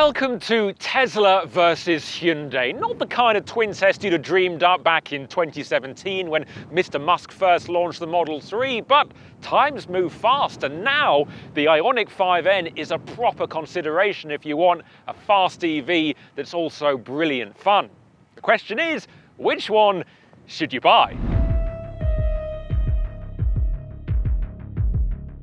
Welcome to Tesla versus Hyundai. Not the kind of twin test you'd have dreamed up back in 2017 when Mr. Musk first launched the Model 3, but times move fast and now the Ioniq 5N is a proper consideration if you want a fast EV that's also brilliant fun. The question is, which one should you buy?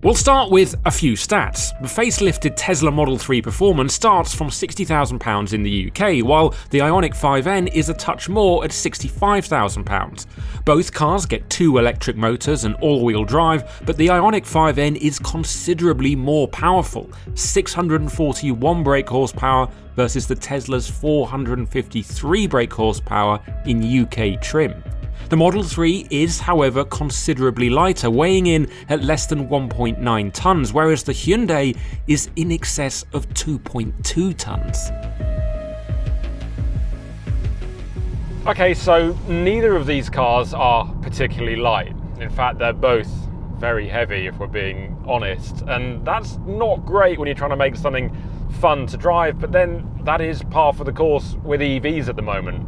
We'll start with a few stats. The facelifted Tesla Model 3 Performance starts from £60,000 in the UK, while the Ioniq 5N is a touch more at £65,000. Both cars get two electric motors and all-wheel drive, but the Ioniq 5N is considerably more powerful, 641 brake horsepower versus the Tesla's 453 brake horsepower in UK trim. The Model 3 is, however, considerably lighter, weighing in at less than 1.9 tonnes, whereas the Hyundai is in excess of 2.2 tonnes. Okay, so neither of these cars are particularly light. In fact, they're both very heavy, if we're being honest. And that's not great when you're trying to make something fun to drive, but then that is par for the course with EVs at the moment.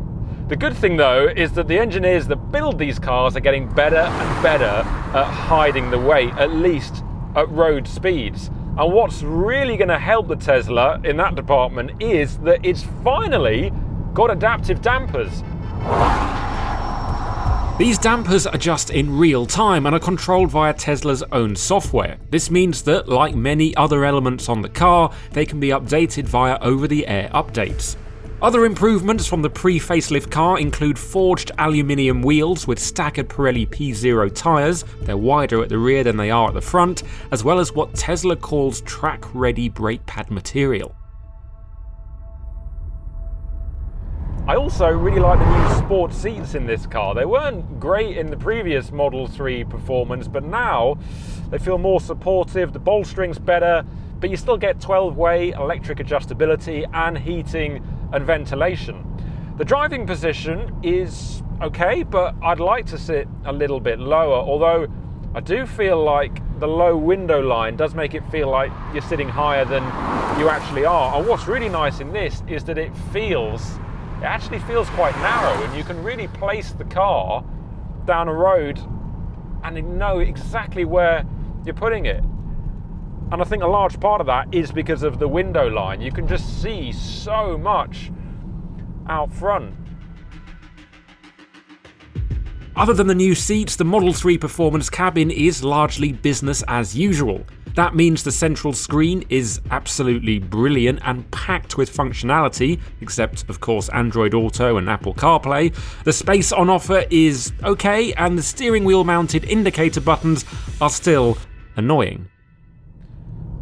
The good thing though is that the engineers that build these cars are getting better and better at hiding the weight, at least at road speeds. And what's really going to help the Tesla in that department is that it's finally got adaptive dampers. These dampers adjust in real time and are controlled via Tesla's own software. This means that, like many other elements on the car, they can be updated via over-the-air updates. Other improvements from the pre-facelift car include forged aluminium wheels with staggered Pirelli P0 tyres, they're wider at the rear than they are at the front, as well as what Tesla calls track-ready brake pad material. I also really like the new sport seats in this car. They weren't great in the previous Model 3 Performance, but now they feel more supportive, the bolstering's better, but you still get 12-way electric adjustability and heating and ventilation. The driving position is okay, but I'd like to sit a little bit lower, although I do feel like the low window line does make it feel like you're sitting higher than you actually are. And what's really nice in this is that it actually feels quite narrow, and you can really place the car down a road and you know exactly where you're putting it. And I think a large part of that is because of the window line. You can just see so much out front. Other than the new seats, the Model 3 Performance cabin is largely business as usual. That means the central screen is absolutely brilliant and packed with functionality, except of course Android Auto and Apple CarPlay. The space on offer is okay, and the steering wheel mounted indicator buttons are still annoying.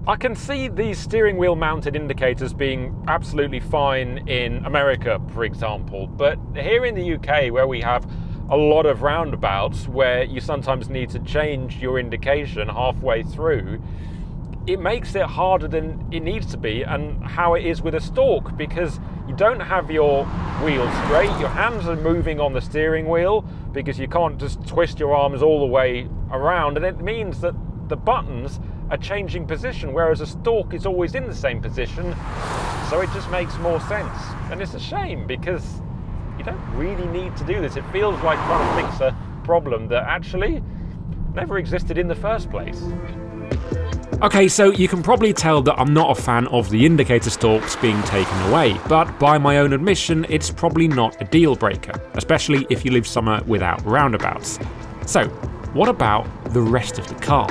I can see these steering wheel mounted indicators being absolutely fine in America, for example, but here in the UK, where we have a lot of roundabouts where you sometimes need to change your indication halfway through, it makes it harder than it needs to be, and how it is with a stalk, because you don't have your wheels straight, your hands are moving on the steering wheel because you can't just twist your arms all the way around, and it means that the buttons are changing position, whereas a stalk is always in the same position, so it just makes more sense. And it's a shame because you don't really need to do this. It feels like trying to fix a problem that actually never existed in the first place. Okay, so you can probably tell that I'm not a fan of the indicator stalks being taken away, but by my own admission, it's probably not a deal breaker, especially if you live somewhere without roundabouts. So, what about the rest of the car?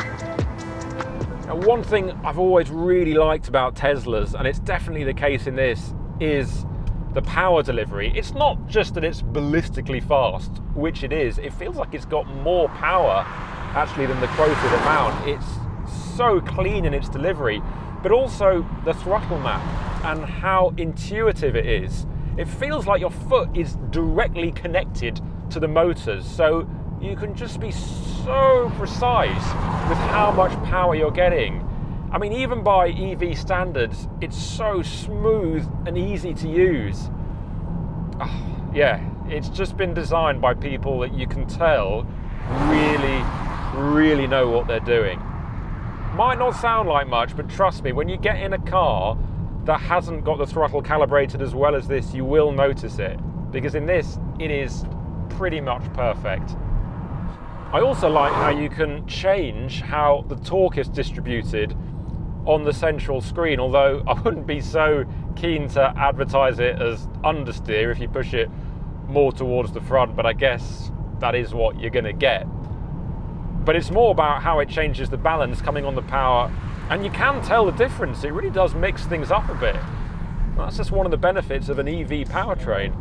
Now, one thing I've always really liked about Teslas, and it's definitely the case in this, is the power delivery. It's not just that it's ballistically fast, which it is. It feels like it's got more power actually than the quoted amount. It's so clean in its delivery, but also the throttle map and how intuitive it is. It feels like your foot is directly connected to the motors, so you can just be so precise with how much power you're getting. I mean, even by EV standards, it's so smooth and easy to use. Yeah, it's just been designed by people that you can tell really know what they're doing. Might not sound like much, but trust me, when you get in a car that hasn't got the throttle calibrated as well as this, you will notice it, because in this, it is pretty much perfect. I also like how you can change how the torque is distributed on the central screen, although I wouldn't be so keen to advertise it as understeer if you push it more towards the front, but I guess that is what you're going to get. But it's more about how it changes the balance coming on the power, and you can tell the difference. It really does mix things up a bit. That's just one of the benefits of an EV powertrain.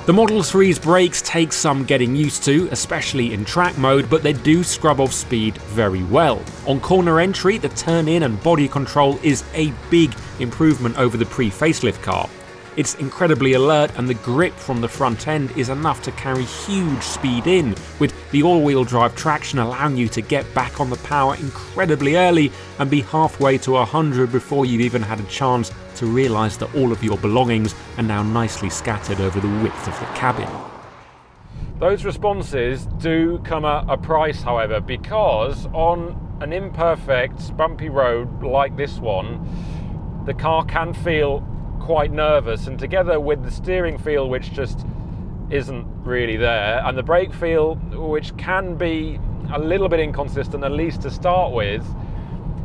The Model 3's brakes take some getting used to, especially in track mode, but they do scrub off speed very well. On corner entry, the turn-in and body control is a big improvement over the pre-facelift car. It's incredibly alert, and the grip from the front end is enough to carry huge speed in, with the all-wheel drive traction allowing you to get back on the power incredibly early and be halfway to 100 before you've even had a chance to realise that all of your belongings are now nicely scattered over the width of the cabin. Those responses do come at a price, however, because on an imperfect, bumpy road like this one, the car can feel quite nervous, and together with the steering feel, which just isn't really there, and the brake feel, which can be a little bit inconsistent, at least to start with,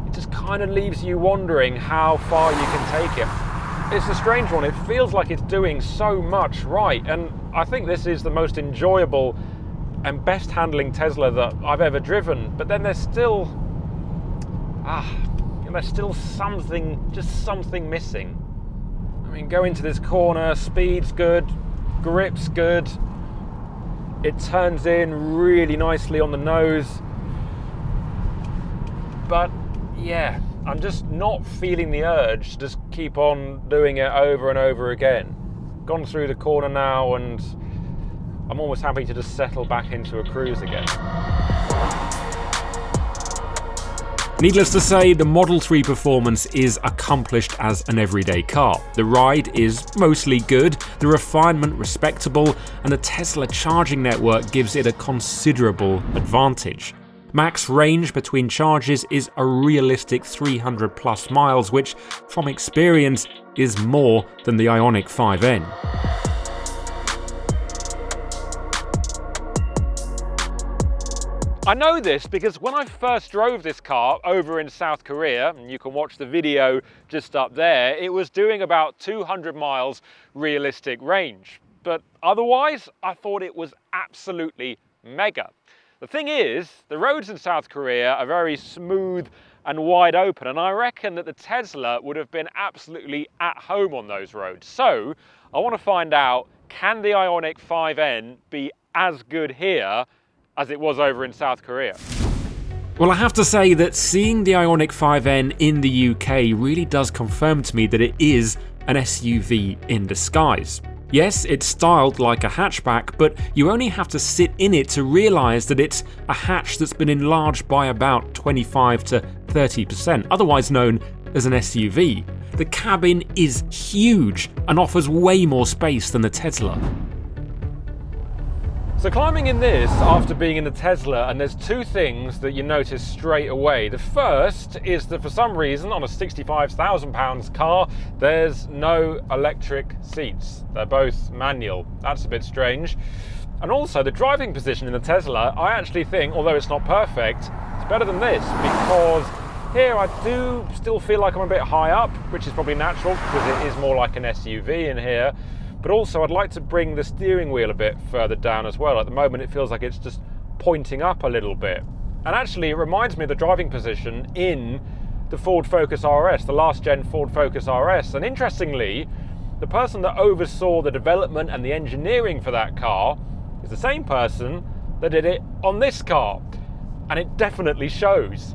it just kind of leaves you wondering how far you can take it. It's a strange one. It feels like it's doing so much right, and I think this is the most enjoyable and best handling Tesla that I've ever driven, but then there's still something missing. I mean, go into this corner, speed's good, grip's good, it turns in really nicely on the nose, but yeah, I'm just not feeling the urge to just keep on doing it over and over again. Gone through the corner now, and I'm almost happy to just settle back into a cruise again. Needless to say, the Model 3 performance is accomplished as an everyday car. The ride is mostly good, the refinement respectable, and the Tesla charging network gives it a considerable advantage. Max range between charges is a realistic 300 plus miles, which, from experience, is more than the Ioniq 5N. I know this because when I first drove this car over in South Korea, and you can watch the video just up there, it was doing about 200 miles realistic range. But otherwise, I thought it was absolutely mega. The thing is, the roads in South Korea are very smooth and wide open, and I reckon that the Tesla would have been absolutely at home on those roads. So I want to find out, can the Ioniq 5N be as good here as it was over in South Korea? Well, I have to say that seeing the Ioniq 5N in the UK really does confirm to me that it is an SUV in disguise. Yes, it's styled like a hatchback, but you only have to sit in it to realise that it's a hatch that's been enlarged by about 25 to 30%, otherwise known as an SUV. The cabin is huge and offers way more space than the Tesla. So climbing in this after being in the Tesla, and there's two things that you notice straight away. The first is that for some reason on a £65,000 car, there's no electric seats. They're both manual. That's a bit strange. And also the driving position in the Tesla, I actually think, although it's not perfect, it's better than this, because here I do still feel like I'm a bit high up, which is probably natural because it is more like an SUV in here. But also I'd like to bring the steering wheel a bit further down as well. At the moment it feels like it's just pointing up a little bit. And actually it reminds me of the driving position in the Ford Focus RS, the last gen Ford Focus RS. And interestingly, the person that oversaw the development and the engineering for that car is the same person that did it on this car. And it definitely shows.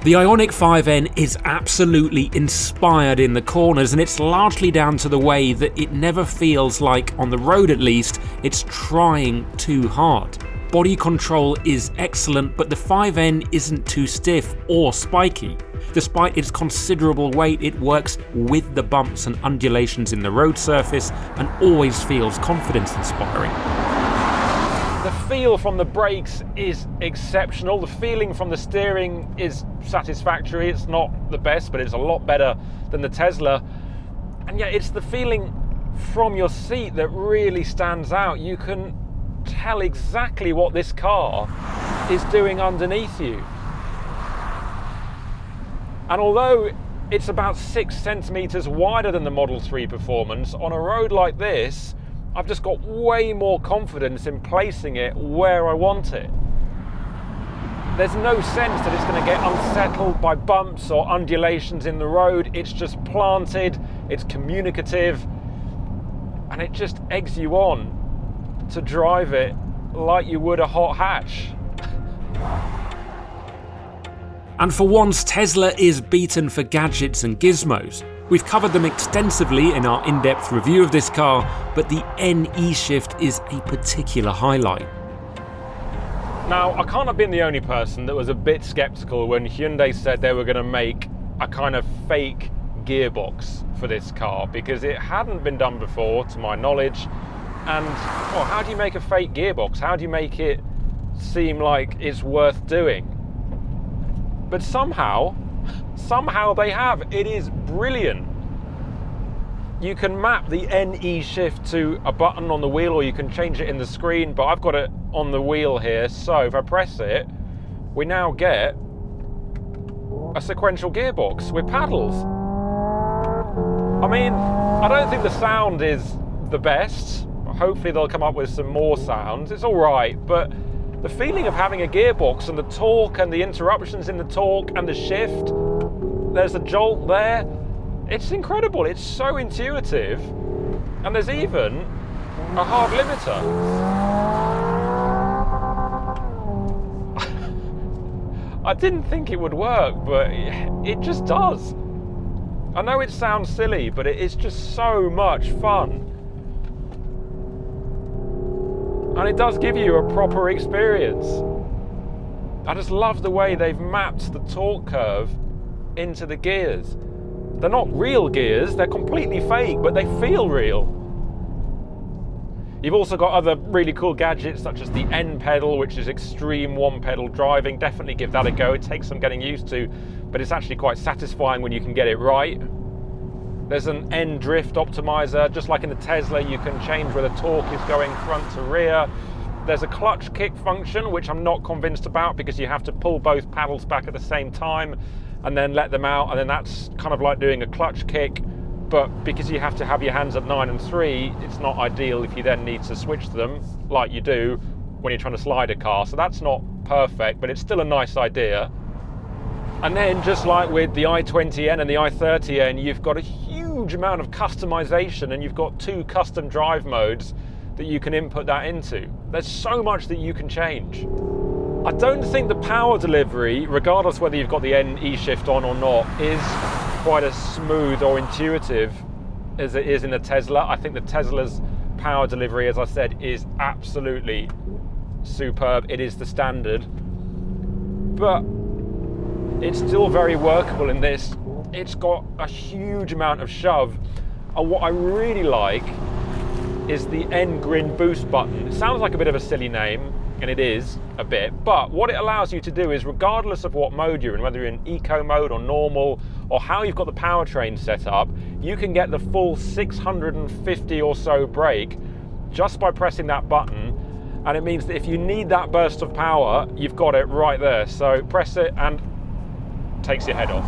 The Ioniq 5N is absolutely inspired in the corners, and it's largely down to the way that it never feels like, on the road at least, it's trying too hard. Body control is excellent, but the 5N isn't too stiff or spiky. Despite its considerable weight, it works with the bumps and undulations in the road surface and always feels confidence-inspiring. The feel from the brakes is exceptional. The feeling from the steering is satisfactory. It's not the best, but it's a lot better than the Tesla. And yet it's the feeling from your seat that really stands out. You can tell exactly what this car is doing underneath you. And although it's about 6 centimeters wider than the Model 3 Performance, on a road like this, I've just got way more confidence in placing it where I want it. There's no sense that it's going to get unsettled by bumps or undulations in the road. It's just planted, it's communicative, and it just eggs you on to drive it like you would a hot hatch. And for once, Tesla is beaten for gadgets and gizmos. We've covered them extensively in our in-depth review of this car, but the NE Shift is a particular highlight. Now, I can't have been the only person that was a bit skeptical when Hyundai said they were going to make a kind of fake gearbox for this car, because it hadn't been done before, to my knowledge. And, well, how do you make a fake gearbox? How do you make it seem like it's worth doing? But somehow they have. It is brilliant. You can map the NE Shift to a button on the wheel, or you can change it in the screen, but I've got it on the wheel here, so if I press it, we now get a sequential gearbox with paddles. I mean, I don't think the sound is the best. Hopefully they'll come up with some more sounds. It's all right, but the feeling of having a gearbox and the torque and the interruptions in the torque and the shift, there's a jolt there. It's incredible. It's so intuitive. And there's even a hard limiter. I didn't think it would work, but it just does. I know it sounds silly, but it is just so much fun. And it does give you a proper experience. I just love the way they've mapped the torque curve into the gears. They're not real gears, they're completely fake, but they feel real. You've also got other really cool gadgets such as the N pedal, which is extreme one-pedal driving. Definitely give that a go. It takes some getting used to, but it's actually quite satisfying when you can get it right. There's an N drift optimizer. Just like in the Tesla, you can change where the torque is going front to rear. There's a clutch kick function, which I'm not convinced about, because you have to pull both paddles back at the same time and then let them out, and then that's kind of like doing a clutch kick. But because you have to have your hands at 9 and 3, it's not ideal if you then need to switch them like you do when you're trying to slide a car. So that's not perfect, but it's still a nice idea. And then, just like with the i20N and the i30N, you've got a huge amount of customization, and you've got 2 custom drive modes that you can input that into. There's so much that you can change. I don't think the power delivery, regardless whether you've got the NE Shift on or not, is quite as smooth or intuitive as it is in the Tesla. I think the Tesla's power delivery, as I said, is absolutely superb. It is the standard. But it's still very workable in this. It's got a huge amount of shove. And what I really like is the N-Grin boost button. It sounds like a bit of a silly name, and it is a bit, but what it allows you to do is, regardless of what mode you're in, whether you're in eco mode or normal, or how you've got the powertrain set up, you can get the full 650 or so brake just by pressing that button. And it means that if you need that burst of power, you've got it right there. So press it and it takes your head off.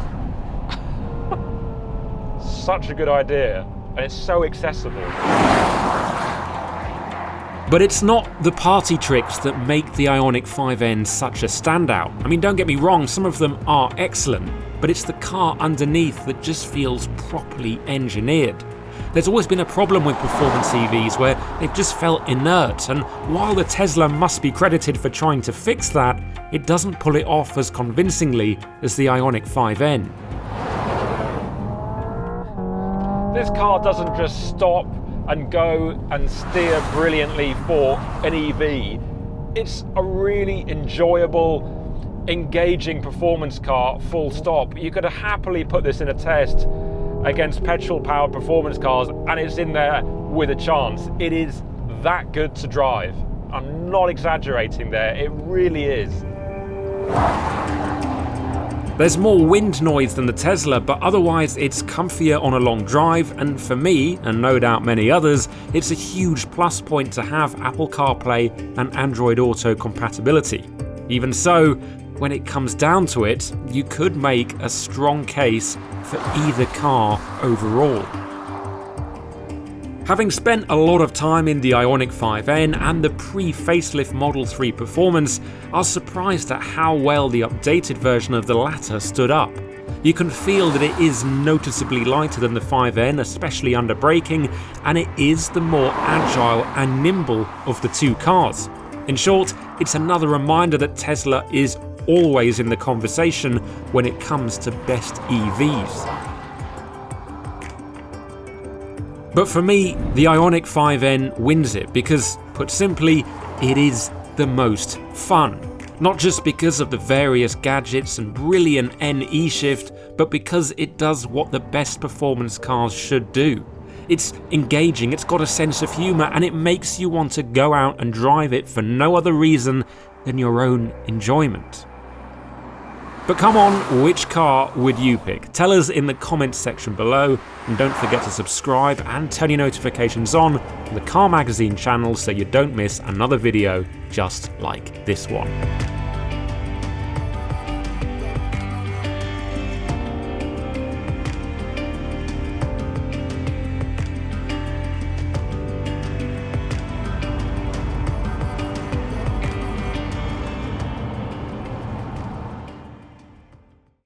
Such a good idea, and it's so accessible. But it's not the party tricks that make the Ioniq 5N such a standout. I mean, don't get me wrong, some of them are excellent, but it's the car underneath that just feels properly engineered. There's always been a problem with performance EVs where they've just felt inert, and while the Tesla must be credited for trying to fix that, it doesn't pull it off as convincingly as the Ioniq 5N. This car doesn't just stop and go and steer brilliantly for an EV. It's a really enjoyable, engaging performance car, full stop. You could happily put this in a test against petrol-powered performance cars, and it's in there with a chance. It is that good to drive. I'm not exaggerating there, it really is. There's more wind noise than the Tesla, but otherwise it's comfier on a long drive, and for me, and no doubt many others, it's a huge plus point to have Apple CarPlay and Android Auto compatibility. Even so, when it comes down to it, you could make a strong case for either car overall. Having spent a lot of time in the Ioniq 5N and the pre-facelift Model 3 Performance, I was surprised at how well the updated version of the latter stood up. You can feel that it is noticeably lighter than the 5N, especially under braking, and it is the more agile and nimble of the two cars. In short, it's another reminder that Tesla is always in the conversation when it comes to best EVs. But for me, the Ioniq 5N wins it because, put simply, it is the most fun. Not just because of the various gadgets and brilliant N-E shift, but because it does what the best performance cars should do. It's engaging, it's got a sense of humour, and it makes you want to go out and drive it for no other reason than your own enjoyment. But come on, which car would you pick? Tell us in the comments section below, and don't forget to subscribe and turn your notifications on the Car Magazine channel so you don't miss another video just like this one.